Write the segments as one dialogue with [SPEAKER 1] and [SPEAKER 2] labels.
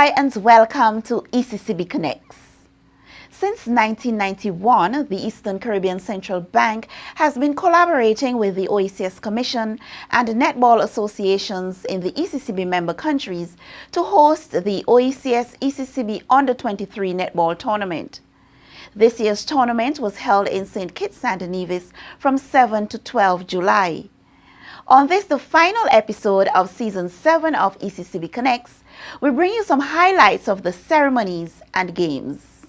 [SPEAKER 1] Hi and welcome to ECCB Connects. Since 1991, the Eastern Caribbean Central Bank has been collaborating with the OECS Commission and netball associations in the ECCB member countries to host the OECS ECCB Under-23 Netball Tournament. This year's tournament was held in St. Kitts and Nevis from 7 to 12 July. On this, the final episode of Season 7 of ECCB Connects, we bring you some highlights of the ceremonies and games.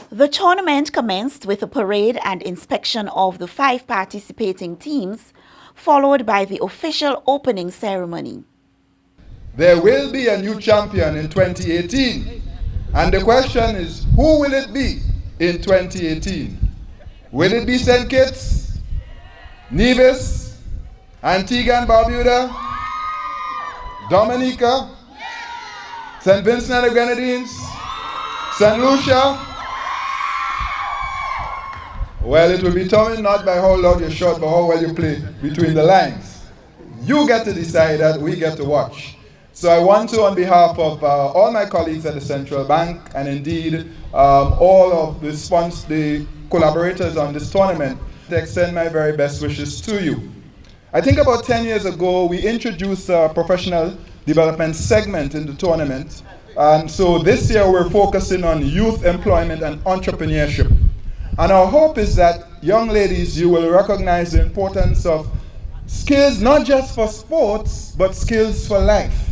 [SPEAKER 1] The tournament commenced with a parade and inspection of the 5 participating teams, followed by the official opening ceremony.
[SPEAKER 2] There will be a new champion in 2018, and the question is, who will it be in 2018? Will it be St. Kitts, Nevis, Antigua and Barbuda, Dominica, St. Vincent and the Grenadines, St. Lucia? Well, it will be determined not by how loud you shot, but how well you play between the lines. You get to decide that, we get to watch. So I want to, on behalf of all my colleagues at the Central Bank, and indeed all of the collaborators on this tournament, to extend my very best wishes to you. I think about 10 years ago, we introduced a professional development segment in the tournament. And so this year, we're focusing on youth employment and entrepreneurship. And our hope is that, young ladies, you will recognize the importance of skills, not just for sports, but skills for life.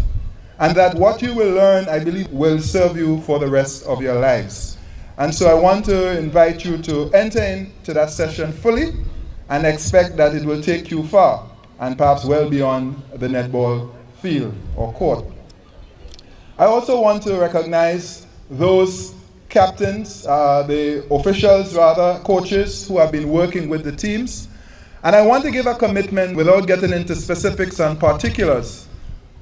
[SPEAKER 2] And that what you will learn, I believe, will serve you for the rest of your lives. And so I want to invite you to enter into that session fully and expect that it will take you far and perhaps well beyond the netball field or court. I also want to recognize those captains, the officials rather, coaches who have been working with the teams. And I want to give a commitment, without getting into specifics and particulars,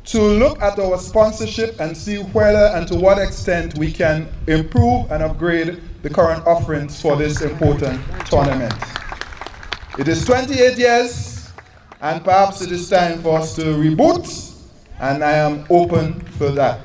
[SPEAKER 2] to look at our sponsorship and see whether and to what extent we can improve and upgrade the current offerings for this important tournament. It is 28 years, and perhaps it is time for us to reboot, and I am open for that.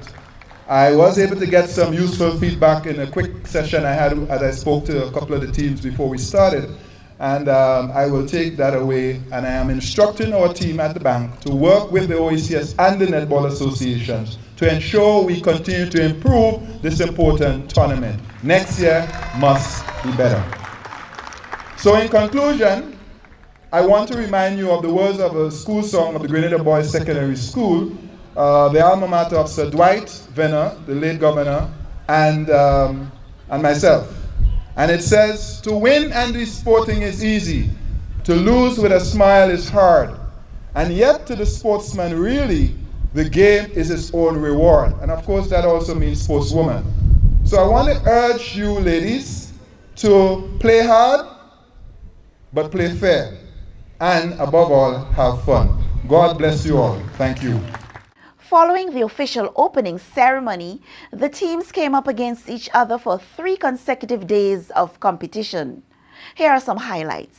[SPEAKER 2] I was able to get some useful feedback in a quick session I had as I spoke to a couple of the teams before we started. And I will take that away, and I am instructing our team at the bank to work with the OECS and the netball associations to ensure we continue to improve this important tournament. Next year must be better. So in conclusion, I want to remind you of the words of a school song of the Grenada Boys Secondary School, the alma mater of Sir Dwight Venner, the late governor, and myself. And it says, to win and be sporting is easy, to lose with a smile is hard. And yet to the sportsman, really, the game is its own reward. And of course, that also means sportswoman. So I want to urge you, ladies, to play hard, but play fair. And above all, have fun. God bless you all. Thank you.
[SPEAKER 1] Following the official opening ceremony, the teams came up against each other for 3 consecutive days of competition. Here are some highlights.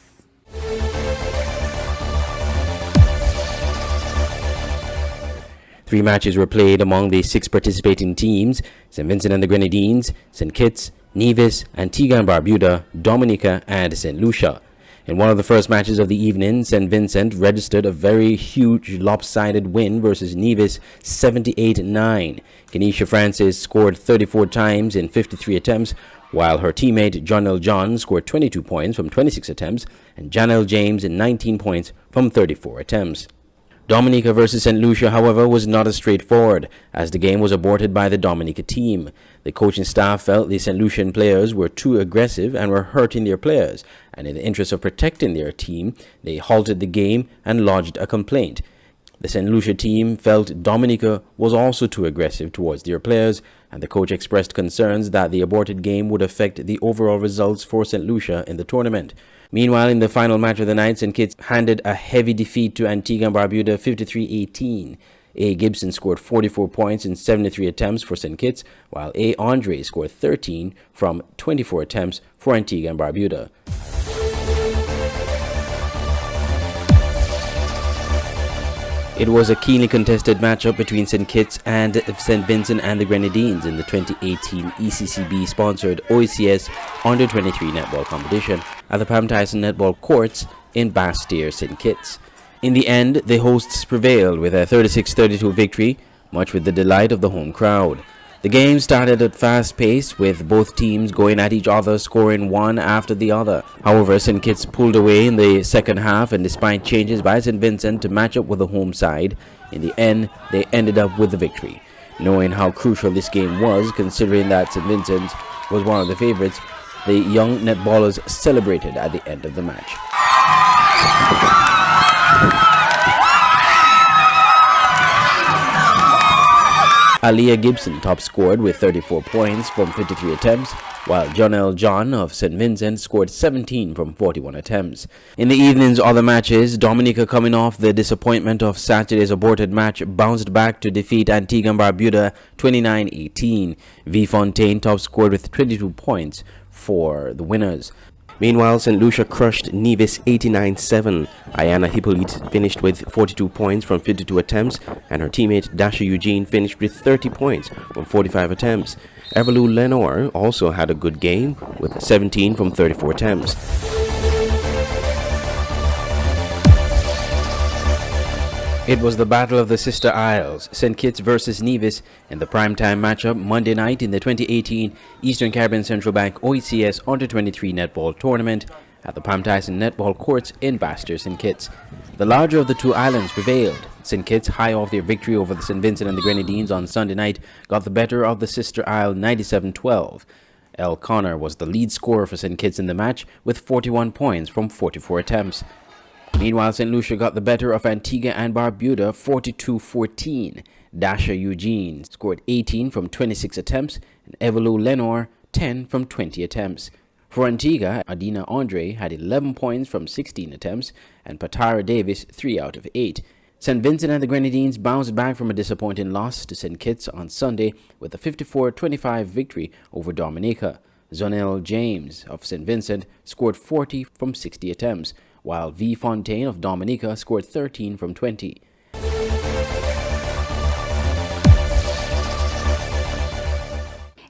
[SPEAKER 3] Three matches were played among the 6 participating teams: St. Vincent and the Grenadines, St. Kitts, Nevis, Antigua and Barbuda, Dominica and St. Lucia. In one of the first matches of the evening, St. Vincent registered a very huge lopsided win versus Nevis, 78-9. Kenesha Francis scored 34 times in 53 attempts, while her teammate Jonelle John scored 22 points from 26 attempts, and Janelle James 19 points from 34 attempts. Dominica versus St. Lucia, however, was not as straightforward, as the game was aborted by the Dominica team. The coaching staff felt the St. Lucian players were too aggressive and were hurting their players, and in the interest of protecting their team, they halted the game and lodged a complaint. The St. Lucia team felt Dominica was also too aggressive towards their players, and the coach expressed concerns that the aborted game would affect the overall results for St. Lucia in the tournament. Meanwhile, in the final match of the night, St. Kitts handed a heavy defeat to Antigua and Barbuda 53-18. A. Gibson scored 44 points in 73 attempts for St. Kitts, while A. Andre scored 13 from 24 attempts for Antigua and Barbuda. It was a keenly contested matchup between St. Kitts and St. Vincent and the Grenadines in the 2018 ECCB-sponsored OECS Under-23 Netball Competition at the Pam Tyson Netball Courts in Basseterre, St. Kitts. In the end, the hosts prevailed with a 36-32 victory, much with the delight of the home crowd. The game started at fast pace, with both teams going at each other, scoring one after the other. However, St. Kitts pulled away in the second half, and despite changes by St. Vincent to match up with the home side, in the end, they ended up with the victory. Knowing how crucial this game was, considering that St. Vincent was one of the favorites, the young netballers celebrated at the end of the match. Aliyah Gibson top scored with 34 points from 53 attempts, while Jonelle John of St. Vincent scored 17 from 41 attempts. In the evening's other matches, Dominica, coming off the disappointment of Saturday's aborted match, bounced back to defeat Antigua and Barbuda 29-18. V. Fontaine top scored with 22 points for the winners. Meanwhile, St. Lucia crushed Nevis 89-7. Ayana Hippolyte finished with 42 points from 52 attempts, and her teammate Dasha Eugene finished with 30 points from 45 attempts. Everlou Lenore also had a good game with 17 from 34 attempts. It was the Battle of the Sister Isles, St. Kitts versus Nevis, in the primetime matchup Monday night in the 2018 Eastern Caribbean Central Bank OECS Under-23 Netball Tournament at the Pam Tyson Netball Courts in Basseterre, St. Kitts. The larger of the two islands prevailed. St. Kitts, high off their victory over the St. Vincent and the Grenadines on Sunday night, got the better of the Sister Isle 97-12. Elle Connor was the lead scorer for St. Kitts in the match with 41 points from 44 attempts. Meanwhile, St. Lucia got the better of Antigua and Barbuda 42-14. Dasha Eugene scored 18 from 26 attempts, and Everlou Lenore 10 from 20 attempts. For Antigua, Adina Andre had 11 points from 16 attempts, and Patara Davis 3 out of 8. St. Vincent and the Grenadines bounced back from a disappointing loss to St. Kitts on Sunday with a 54-25 victory over Dominica. Zonelle James of St. Vincent scored 40 from 60 attempts, while V. Fontaine of Dominica scored 13 from 20.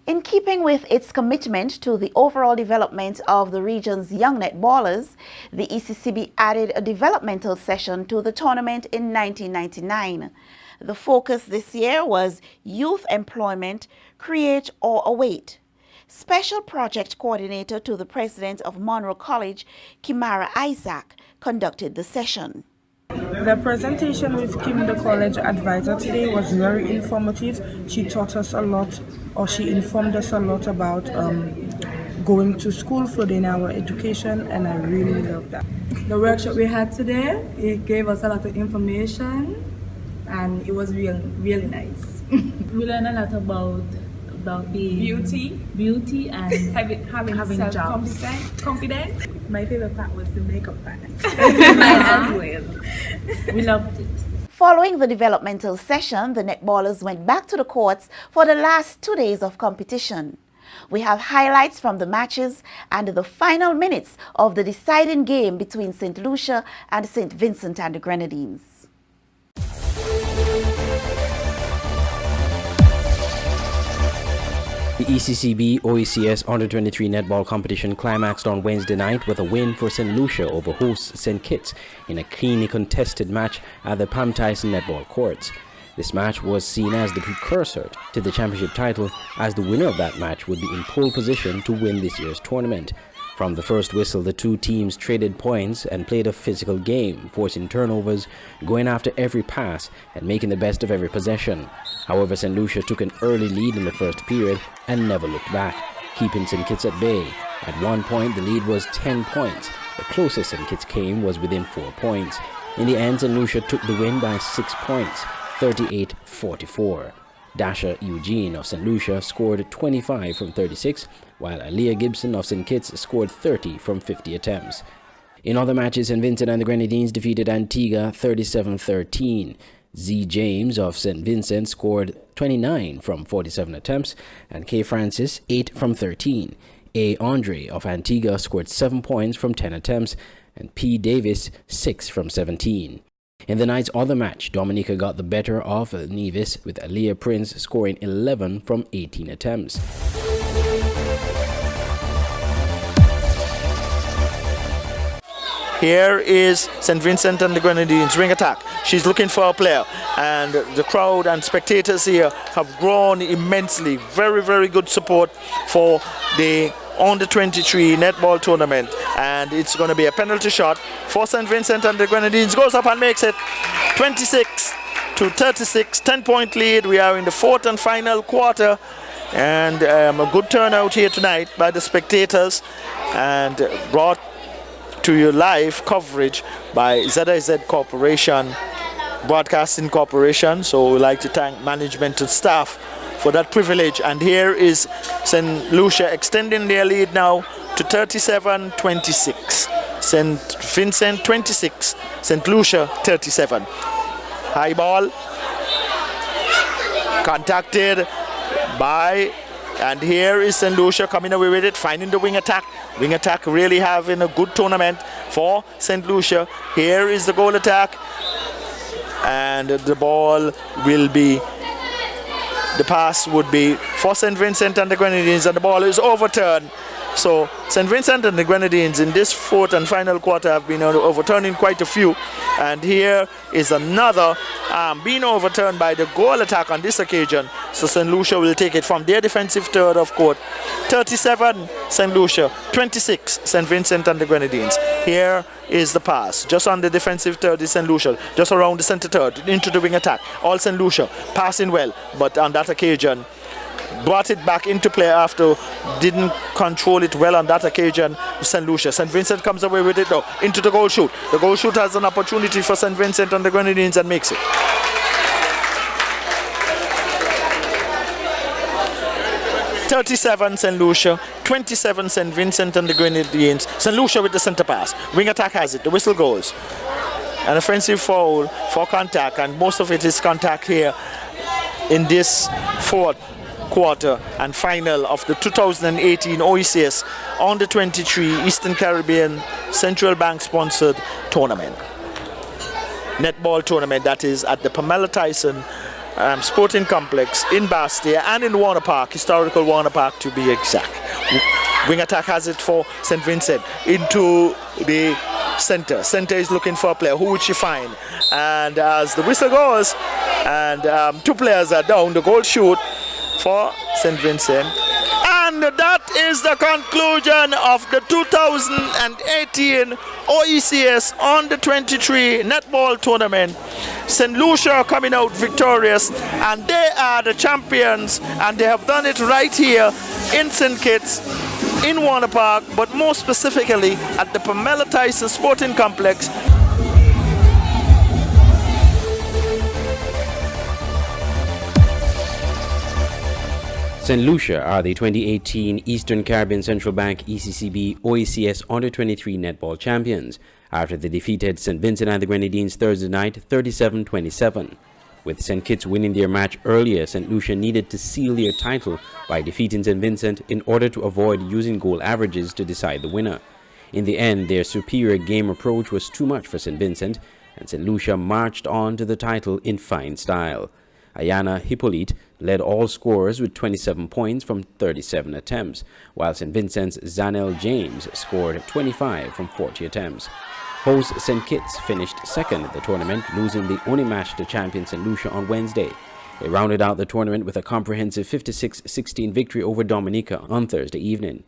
[SPEAKER 1] In keeping with its commitment to the overall development of the region's young netballers, the ECCB added a developmental session to the tournament in 1999. The focus this year was youth employment, create or await. Special Project Coordinator to the President of Monroe College, Kimara Isaac, conducted the session.
[SPEAKER 4] The presentation with Kim, the college advisor, today was very informative. She taught us a lot, or she informed us a lot about going to school, furthering our education, and I really love that.
[SPEAKER 5] The workshop we had today, it gave us a lot of information, and it was really nice. We learned a lot about being beauty and having self-confidence. My favorite part was the makeup part. Mine as well. We loved it.
[SPEAKER 1] Following the developmental session, the netballers went back to the courts for the last 2 days of competition. We have highlights from the matches and the final minutes of the deciding game between St. Lucia and St. Vincent and the Grenadines.
[SPEAKER 3] The ECCB OECS Under-23 Netball Competition climaxed on Wednesday night with a win for St. Lucia over hosts St. Kitts in a keenly contested match at the Pam Tyson Netball Courts. This match was seen as the precursor to the championship title, as the winner of that match would be in pole position to win this year's tournament. From the first whistle, the two teams traded points and played a physical game, forcing turnovers, going after every pass, and making the best of every possession. However, St. Lucia took an early lead in the first period and never looked back, keeping St. Kitts at bay. At one point, the lead was 10 points. The closest St. Kitts came was within 4 points. In the end, St. Lucia took the win by 6 points, 38-44. Dasha Eugene of St. Lucia scored 25 from 36, while Aliyah Gibson of St. Kitts scored 30 from 50 attempts. In other matches, St. Vincent and the Grenadines defeated Antigua 37-13. Z. James of St. Vincent scored 29 from 47 attempts, and K. Francis 8 from 13. A. Andre of Antigua scored 7 points from 10 attempts, and P. Davis 6 from 17. In the night's other match, Dominica got the better of Nevis with Aliyah Prince scoring 11 from 18 attempts.
[SPEAKER 6] Here is St. Vincent and the Grenadines ring attack. She's looking for a player, and the crowd and spectators here have grown immensely. Very, very good support for the Under-23 Netball Tournament, and it's going to be a penalty shot for St. Vincent and the Grenadines. Goes up and makes it 26-36, 10-point lead. We are in the fourth and final quarter, and a good turnout here tonight by the spectators, and brought to your live coverage by ZIZ Corporation, Broadcasting Corporation. So we'd like to thank management and staff for that privilege. And here is St. Lucia extending their lead now to 37-26. St. Vincent 26, St. Lucia 37. High ball contacted by, and here is St. Lucia coming away with it, finding the wing attack. Wing attack really having a good tournament for St. Lucia. Here is the goal attack, and the ball will be, the pass would be for St. Vincent and the Grenadines, and the ball is overturned. So St. Vincent and the Grenadines in this fourth and final quarter have been overturning quite a few, and here is another being overturned by the goal attack on this occasion. So St. Lucia will take it from their defensive third of court. 37 St. Lucia, 26 St. Vincent and the Grenadines. Here is the pass just on the defensive third is St. Lucia, just around the center third into the wing attack. All St. Lucia passing well, but on that occasion brought it back into play after didn't control it well on that occasion. St. Lucia. St. Vincent comes away with it though into the goal shoot. The goal shoot has an opportunity for St. Vincent and the Grenadines and makes it. 37 St. Lucia, 27 St. Vincent and the Grenadines. St. Lucia with the center pass. Wing attack has it. The whistle goes. An offensive foul for contact, and most of it is contact here in this fourth quarter and final of the 2018 OECS Under-23 Eastern Caribbean Central Bank sponsored tournament. Netball tournament that is at the Pam Tyson Sporting Complex in Basseterre and in Warner Park, historical Warner Park to be exact. Wing attack has it for St. Vincent into the center. Center is looking for a player. Who would she find? And as the whistle goes, and two players are down, the goal shoot for St. Vincent. And that is the conclusion of the 2018 OECS Under-23 Netball Tournament. St. Lucia coming out victorious, and they are the champions, and they have done it right here in St. Kitts, in Warner Park, but more specifically at the Pam Tyson Sporting Complex.
[SPEAKER 3] St. Lucia are the 2018 Eastern Caribbean Central Bank ECCB OECS Under-23 Netball Champions after they defeated St. Vincent and the Grenadines Thursday night 37-27. With St. Kitts winning their match earlier, St. Lucia needed to seal their title by defeating St. Vincent in order to avoid using goal averages to decide the winner. In the end, their superior game approach was too much for St. Vincent, and St. Lucia marched on to the title in fine style. Ayana Hippolyte led all scorers with 27 points from 37 attempts, while St. Vincent's Zanel James scored 25 from 40 attempts. Host St. Kitts finished second at the tournament, losing the only match to champion St. Lucia on Wednesday. They rounded out the tournament with a comprehensive 56-16 victory over Dominica on Thursday evening.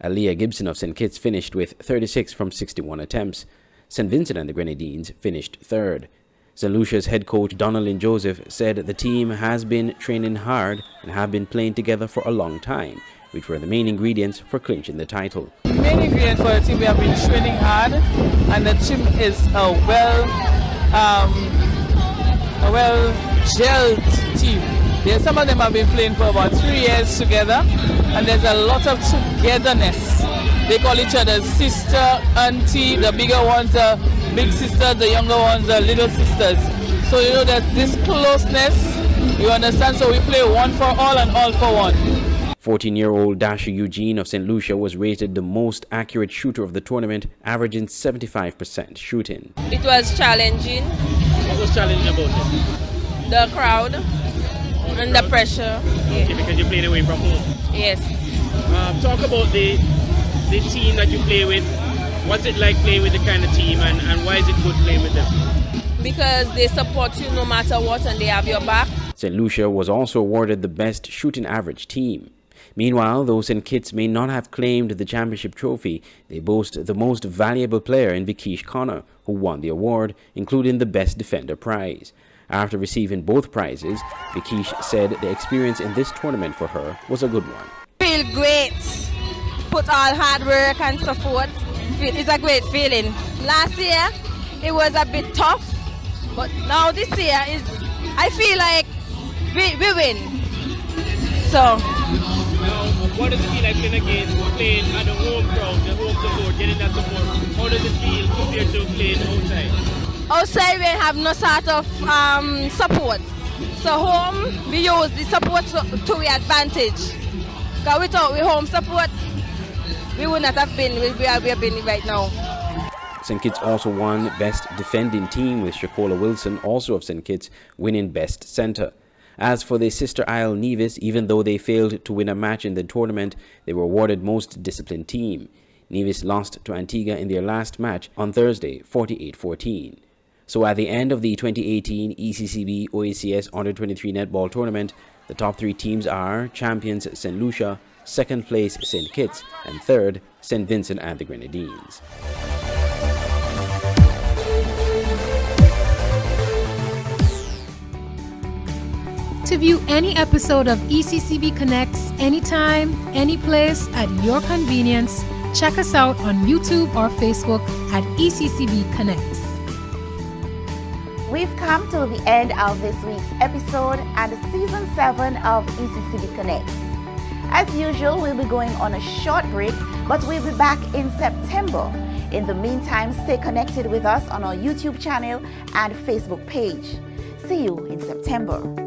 [SPEAKER 3] Aliyah Gibson of St. Kitts finished with 36 from 61 attempts. St. Vincent and the Grenadines finished third. St. Lucia's head coach Donaldin Joseph said the team has been training hard and have been playing together for a long time, which were the main ingredients for clinching the title.
[SPEAKER 7] The main ingredient for the team, we have been training hard, and the team is a well-gelled team. Some of them have been playing for about 3 years together, and there's a lot of togetherness. They call each other sister, auntie, the bigger ones are big sisters, the younger ones are little sisters. So you know that this closeness, you understand, so we play one for all and all for one.
[SPEAKER 3] 14-year-old Dasha Eugene of St. Lucia was rated the most accurate shooter of the tournament, averaging 75% shooting.
[SPEAKER 8] It was challenging What was challenging about it?
[SPEAKER 7] The crowd and the pressure.
[SPEAKER 8] Okay, because you're playing away from home.
[SPEAKER 7] Yes.
[SPEAKER 8] Talk about the team that you play with. What's it like playing with the kind of team, and why is it good playing with them?
[SPEAKER 7] Because they support you no matter what and they have your back.
[SPEAKER 3] St. Lucia was also awarded the best shooting average team. Meanwhile, though St. Kitts may not have claimed the championship trophy, they boast the most valuable player in Vikish Connor, who won the award, including the Best Defender prize. After receiving both prizes, Vikish said the experience in this tournament for her was a good one.
[SPEAKER 9] Feel great. Put all hard work and support. It's a great feeling. Last year, it was a bit tough, but now this year, I feel like we win. So.
[SPEAKER 8] What does it feel like playing at the home crowd, the home support, getting that support? How does it feel compared to playing outside?
[SPEAKER 9] Outside we have no sort of support. So home we use the support to our advantage. Because without the home support, we would not have been where we have been right now.
[SPEAKER 3] St. Kitts also won Best Defending Team, with Shakola Wilson, also of St. Kitts, winning Best Center. As for their sister Isle Nevis, even though they failed to win a match in the tournament, they were awarded Most Disciplined Team. Nevis lost to Antigua in their last match on Thursday, 48-14. So at the end of the 2018 ECCB OECS Under-23 Netball Tournament, the top three teams are champions St. Lucia, second place St. Kitts, and third St. Vincent and the Grenadines.
[SPEAKER 10] To view any episode of ECCB Connects anytime, anyplace, at your convenience, check us out on YouTube or Facebook at ECCB Connects.
[SPEAKER 1] We've come to the end of this week's episode and Season 7 of ECCB Connects. As usual, we'll be going on a short break, but we'll be back in September. In the meantime, stay connected with us on our YouTube channel and Facebook page. See you in September.